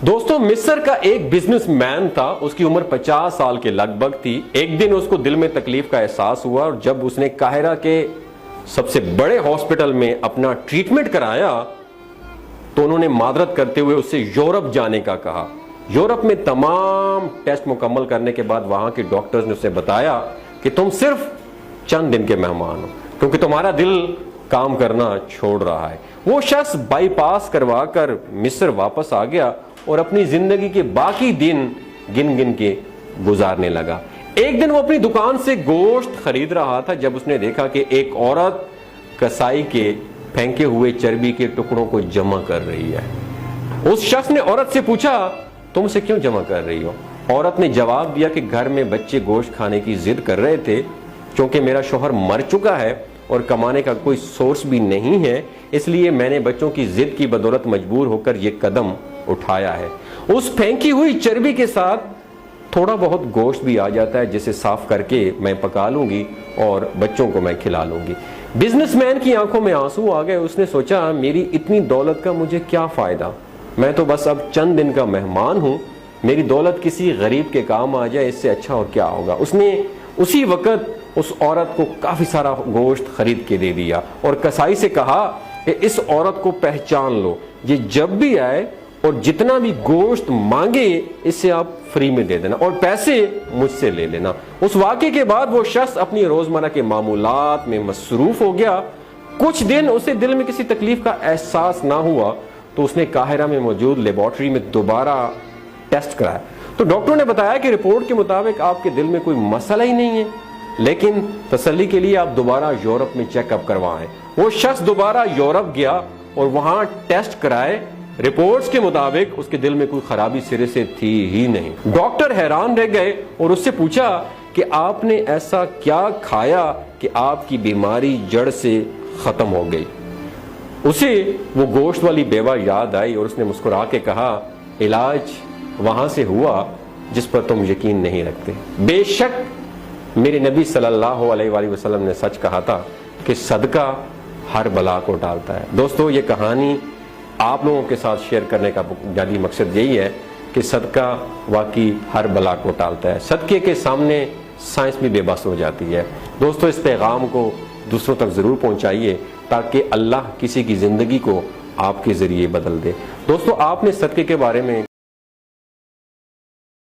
दोस्तों, मिस्र का एक बिजनेसमैन था। उसकी उम्र 50 साल के लगभग थी। एक दिन उसको दिल में तकलीफ का एहसास हुआ और जब उसने काहिरा के सबसे बड़े हॉस्पिटल में अपना ट्रीटमेंट कराया तो उन्होंने मादरत करते हुए उससे यूरोप जाने का कहा। यूरोप में तमाम टेस्ट मुकम्मल करने के बाद वहां के डॉक्टर्स ने उसे बताया कि तुम सिर्फ चंद दिन के मेहमान हो, क्योंकि तुम्हारा दिल काम करना छोड़ रहा है। वो शख्स बाईपास करवा कर मिस्र वापस आ गया और अपनी जिंदगी के बाकी दिन गिन गिन के गुजारने लगा। एक दिन वो अपनी दुकान से गोश्त खरीद रहा था जब उसने देखा कि एक औरत कसाई के फेंके हुए चर्बी के टुकड़ों को जमा कर रही है। उस शख्स ने औरत से पूछा, तुम उसे क्यों जमा कर रही हो? औरत ने जवाब दिया कि घर में बच्चे गोश्त खाने की जिद कर रहे थे। क्योंकि मेरा शौहर मर चुका है और कमाने का कोई सोर्स भी नहीं है, इसलिए मैंने बच्चों की जिद की बदौलत मजबूर होकर यह कदम उठाया है। उस फेंकी हुई चर्बी के साथ थोड़ा बहुत गोश्त भी आ जाता है, जिसे साफ करके मैं पका लूंगी और बच्चों को मैं खिला लूंगी। बिजनेसमैन की आंखों में आंसू आ गए। उसने सोचा, मेरी इतनी दौलत का मुझे क्या फायदा, मैं तो बस अब चंद दिन का मेहमान हूं। मेरी दौलत किसी गरीब के काम आ जाए, इससे अच्छा और क्या होगा। उसने उसी वक्त उस औरत को काफी सारा गोश्त खरीद के दे दिया और कसाई से कहा कि इस औरत को पहचान लो, ये जब भी आए और जितना भी गोश्त मांगे इससे आप फ्री में दे देना और पैसे मुझसे ले लेना। उस वाक़े के बाद वो शख्स अपनी रोजमर्रा के मामूलात में मसरूफ हो गया। कुछ दिन उसे दिल में किसी तकलीफ का एहसास ना हुआ तो उसने काहिरा में मौजूद लेबोरेटरी में दोबारा टेस्ट कराया। तो डॉक्टरों ने बताया कि रिपोर्ट के मुताबिक आपके दिल में कोई मसला ही नहीं है, लेकिन तसल्ली के लिए आप दोबारा यूरोप में चेकअप करवाएं। वो शख्स दोबारा यूरोप गया और वहां टेस्ट कराए। रिपोर्ट्स के मुताबिक उसके दिल में कोई खराबी सिरे से थी ही नहीं। डॉक्टर हैरान रह गए और उससे पूछा कि आपने ऐसा क्या खाया कि आपकी बीमारी जड़ से खत्म हो गई। उसे वो गोश्त वाली बेवा याद आई और उसने मुस्कुरा के कहा, इलाज वहां से हुआ जिस पर तुम यकीन नहीं रखते। बेशक मेरे नबी सल्लल्लाहु अलैहि वसल्लम ने सच कहा था कि सदका हर बला को टालता है। दोस्तों, ये कहानी आप लोगों के साथ शेयर करने का बुनियादी मकसद यही है कि सदका वाकई हर बला को टालता है। सदके के सामने साइंस भी बेबस हो जाती है। दोस्तों, इस पैगाम को दूसरों तक जरूर पहुंचाइए ताकि अल्लाह किसी की जिंदगी को आपके जरिए बदल दे। दोस्तों, आपने सदके के बारे में